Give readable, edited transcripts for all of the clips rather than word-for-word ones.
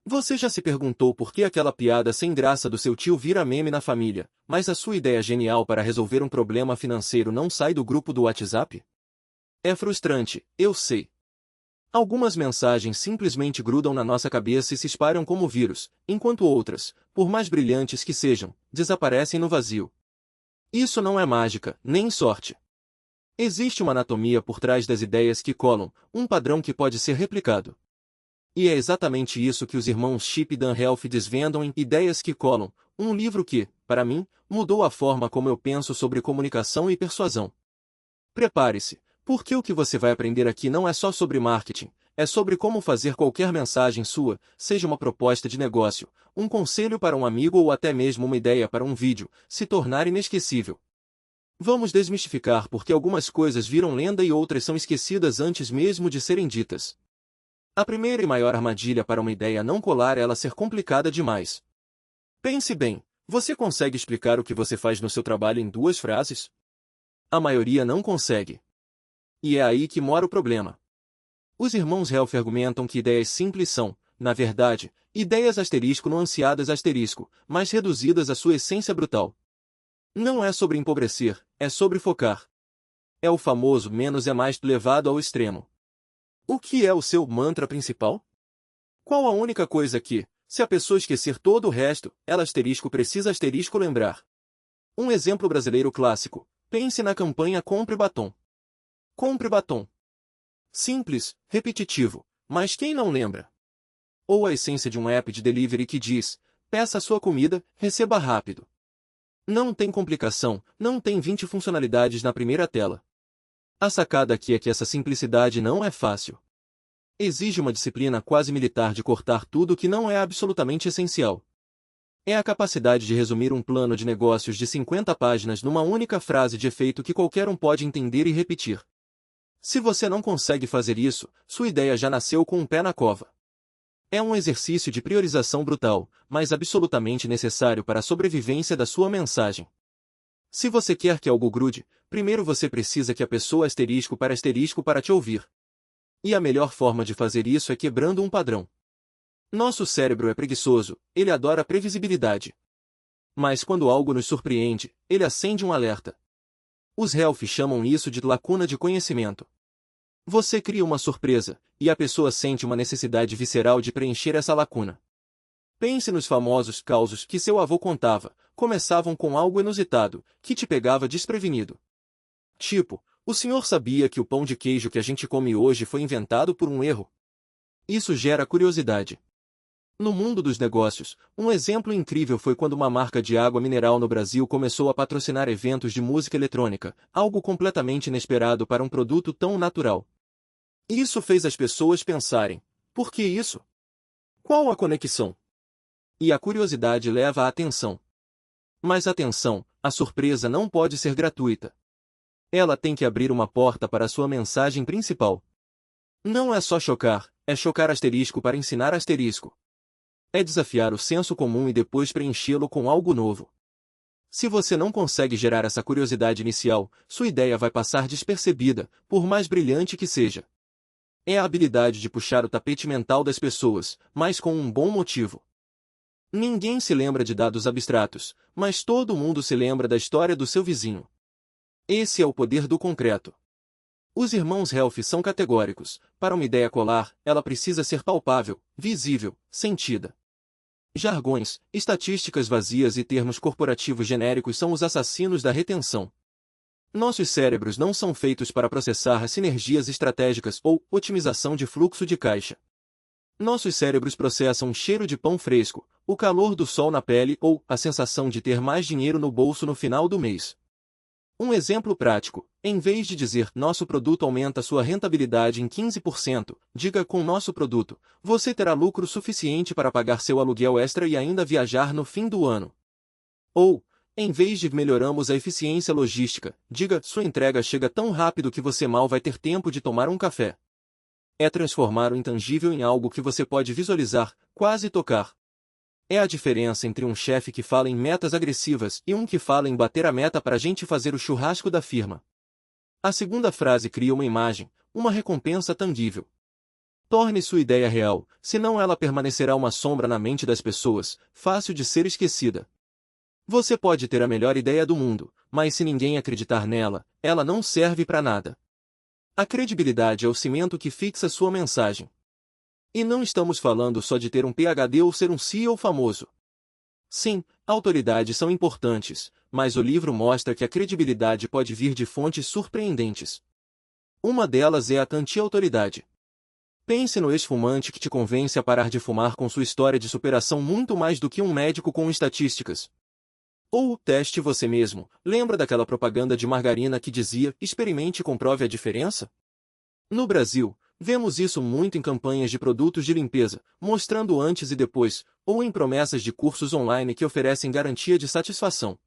Você já se perguntou por que aquela piada sem graça do seu tio vira meme na família, mas a sua ideia genial para resolver um problema financeiro não sai do grupo do WhatsApp? É frustrante, eu sei. Algumas mensagens simplesmente grudam na nossa cabeça e se espalham como vírus, enquanto outras, por mais brilhantes que sejam, desaparecem no vazio. Isso não é mágica, nem sorte. Existe uma anatomia por trás das ideias que colam, um padrão que pode ser replicado. E é exatamente isso que os irmãos Chip e Dan Heath desvendam em Ideias que Colam, um livro que, para mim, mudou a forma como eu penso sobre comunicação e persuasão. Prepare-se, porque o que você vai aprender aqui não é só sobre marketing, é sobre como fazer qualquer mensagem sua, seja uma proposta de negócio, um conselho para um amigo ou até mesmo uma ideia para um vídeo, se tornar inesquecível. Vamos desmistificar por que algumas coisas viram lenda e outras são esquecidas antes mesmo de serem ditas. A primeira e maior armadilha para uma ideia não colar é ela ser complicada demais. Pense bem, você consegue explicar o que você faz no seu trabalho em 2 frases? A maioria não consegue. E é aí que mora o problema. Os irmãos Heath argumentam que ideias simples são, na verdade, ideias asterisco nuanceadas asterisco, mas reduzidas à sua essência brutal. Não é sobre empobrecer, é sobre focar. É o famoso menos é mais levado ao extremo. O que é o seu mantra principal? Qual a única coisa que, se a pessoa esquecer todo o resto, ela asterisco precisa asterisco lembrar? Um exemplo brasileiro clássico. Pense na campanha Compre Batom. Compre batom. Simples, repetitivo, mas quem não lembra? Ou a essência de um app de delivery que diz, peça a sua comida, receba rápido. Não tem complicação, não tem 20 funcionalidades na primeira tela. A sacada aqui é que essa simplicidade não é fácil. Exige uma disciplina quase militar de cortar tudo que não é absolutamente essencial. É a capacidade de resumir um plano de negócios de 50 páginas numa única frase de efeito que qualquer um pode entender e repetir. Se você não consegue fazer isso, sua ideia já nasceu com um pé na cova. É um exercício de priorização brutal, mas absolutamente necessário para a sobrevivência da sua mensagem. Se você quer que algo grude, primeiro você precisa que a pessoa asterisco para te ouvir. E a melhor forma de fazer isso é quebrando um padrão. Nosso cérebro é preguiçoso, ele adora previsibilidade. Mas quando algo nos surpreende, ele acende um alerta. Os Heath chamam isso de lacuna de conhecimento. Você cria uma surpresa, e a pessoa sente uma necessidade visceral de preencher essa lacuna. Pense nos famosos causos que seu avô contava, começavam com algo inusitado, que te pegava desprevenido. Tipo, o senhor sabia que o pão de queijo que a gente come hoje foi inventado por um erro? Isso gera curiosidade. No mundo dos negócios, um exemplo incrível foi quando uma marca de água mineral no Brasil começou a patrocinar eventos de música eletrônica, algo completamente inesperado para um produto tão natural. Isso fez as pessoas pensarem, por que isso? Qual a conexão? E a curiosidade leva à atenção. Mas atenção, a surpresa não pode ser gratuita. Ela tem que abrir uma porta para a sua mensagem principal. Não é só chocar, é chocar asterisco para ensinar asterisco. É desafiar o senso comum e depois preenchê-lo com algo novo. Se você não consegue gerar essa curiosidade inicial, sua ideia vai passar despercebida, por mais brilhante que seja. É a habilidade de puxar o tapete mental das pessoas, mas com um bom motivo. Ninguém se lembra de dados abstratos, mas todo mundo se lembra da história do seu vizinho. Esse é o poder do concreto. Os irmãos Heath são categóricos. Para uma ideia colar, ela precisa ser palpável, visível, sentida. Jargões, estatísticas vazias e termos corporativos genéricos são os assassinos da retenção. Nossos cérebros não são feitos para processar sinergias estratégicas ou otimização de fluxo de caixa. Nossos cérebros processam um cheiro de pão fresco, o calor do sol na pele ou a sensação de ter mais dinheiro no bolso no final do mês. Um exemplo prático, em vez de dizer nosso produto aumenta sua rentabilidade em 15%, diga com nosso produto, você terá lucro suficiente para pagar seu aluguel extra e ainda viajar no fim do ano. Ou, em vez de melhoramos a eficiência logística, diga sua entrega chega tão rápido que você mal vai ter tempo de tomar um café. É transformar o intangível em algo que você pode visualizar, quase tocar. É a diferença entre um chefe que fala em metas agressivas e um que fala em bater a meta para a gente fazer o churrasco da firma. A segunda frase cria uma imagem, uma recompensa tangível. Torne sua ideia real, senão ela permanecerá uma sombra na mente das pessoas, fácil de ser esquecida. Você pode ter a melhor ideia do mundo, mas se ninguém acreditar nela, ela não serve para nada. A credibilidade é o cimento que fixa sua mensagem. E não estamos falando só de ter um PhD ou ser um CEO famoso. Sim, autoridades são importantes, mas o livro mostra que a credibilidade pode vir de fontes surpreendentes. Uma delas é a anti-autoridade. Pense no ex-fumante que te convence a parar de fumar com sua história de superação muito mais do que um médico com estatísticas. Ou teste você mesmo. Lembra daquela propaganda de margarina que dizia: experimente e comprove a diferença? No Brasil, vemos isso muito em campanhas de produtos de limpeza, mostrando antes e depois, ou em promessas de cursos online que oferecem garantia de satisfação.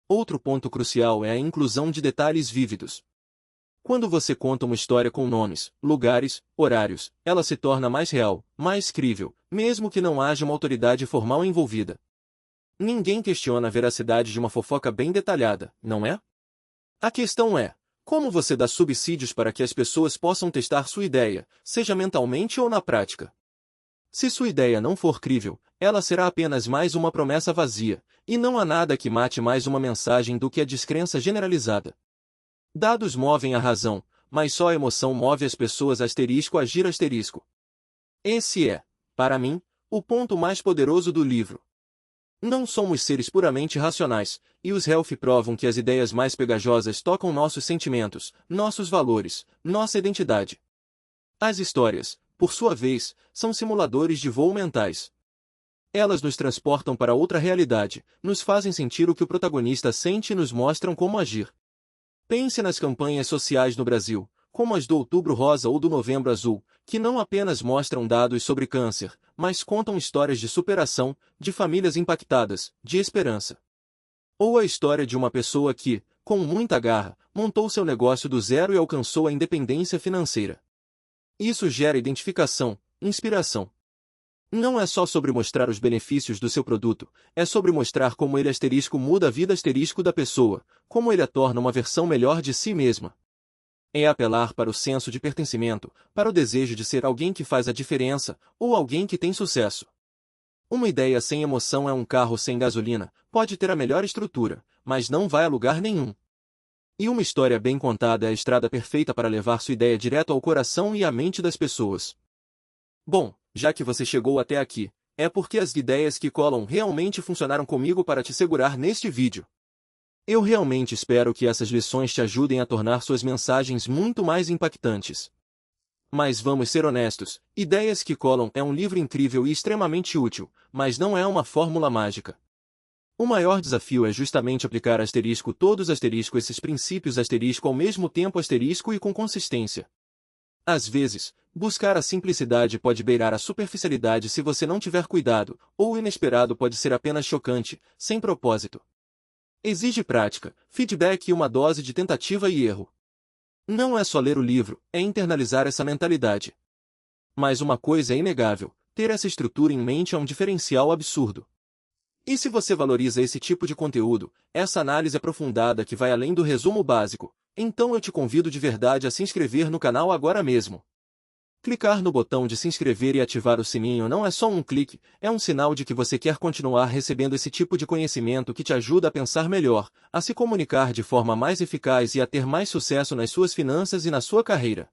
Outro ponto crucial é a inclusão de detalhes vívidos. Quando você conta uma história com nomes, lugares, horários, ela se torna mais real, mais crível, mesmo que não haja uma autoridade formal envolvida. Ninguém questiona a veracidade de uma fofoca bem detalhada, não é? A questão é: como você dá subsídios para que as pessoas possam testar sua ideia, seja mentalmente ou na prática? Se sua ideia não for crível, ela será apenas mais uma promessa vazia, e não há nada que mate mais uma mensagem do que a descrença generalizada. Dados movem a razão, mas só a emoção move as pessoas *agir*. Esse é, para mim, o ponto mais poderoso do livro. Não somos seres puramente racionais, e os Health provam que as ideias mais pegajosas tocam nossos sentimentos, nossos valores, nossa identidade. As histórias, por sua vez, são simuladores de voo mentais. Elas nos transportam para outra realidade, nos fazem sentir o que o protagonista sente e nos mostram como agir. Pense nas campanhas sociais no Brasil, como as do Outubro Rosa ou do Novembro Azul, que não apenas mostram dados sobre câncer, mas contam histórias de superação, de famílias impactadas, de esperança. Ou a história de uma pessoa que, com muita garra, montou seu negócio do zero e alcançou a independência financeira. Isso gera identificação, inspiração. Não é só sobre mostrar os benefícios do seu produto, é sobre mostrar como ele muda a vida da pessoa, como ele a torna uma versão melhor de si mesma. É apelar para o senso de pertencimento, para o desejo de ser alguém que faz a diferença, ou alguém que tem sucesso. Uma ideia sem emoção é um carro sem gasolina, pode ter a melhor estrutura, mas não vai a lugar nenhum. E uma história bem contada é a estrada perfeita para levar sua ideia direto ao coração e à mente das pessoas. Bom, já que você chegou até aqui, é porque as ideias que colam realmente funcionaram comigo para te segurar neste vídeo. Eu realmente espero que essas lições te ajudem a tornar suas mensagens muito mais impactantes. Mas vamos ser honestos, Ideias que Colam é um livro incrível e extremamente útil, mas não é uma fórmula mágica. O maior desafio é justamente aplicar todos esses princípios ao mesmo tempo e com consistência. Às vezes, buscar a simplicidade pode beirar a superficialidade se você não tiver cuidado, ou o inesperado pode ser apenas chocante, sem propósito. Exige prática, feedback e uma dose de tentativa e erro. Não é só ler o livro, é internalizar essa mentalidade. Mas uma coisa é inegável, ter essa estrutura em mente é um diferencial absurdo. E se você valoriza esse tipo de conteúdo, essa análise aprofundada que vai além do resumo básico, então eu te convido de verdade a se inscrever no canal agora mesmo. Clicar no botão de se inscrever e ativar o sininho não é só um clique, é um sinal de que você quer continuar recebendo esse tipo de conhecimento que te ajuda a pensar melhor, a se comunicar de forma mais eficaz e a ter mais sucesso nas suas finanças e na sua carreira.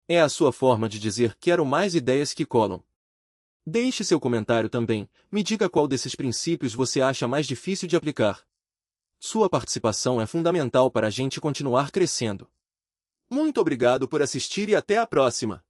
É a sua forma de dizer: quero mais ideias que colam. Deixe seu comentário também, me diga qual desses princípios você acha mais difícil de aplicar. Sua participação é fundamental para a gente continuar crescendo. Muito obrigado por assistir e até a próxima!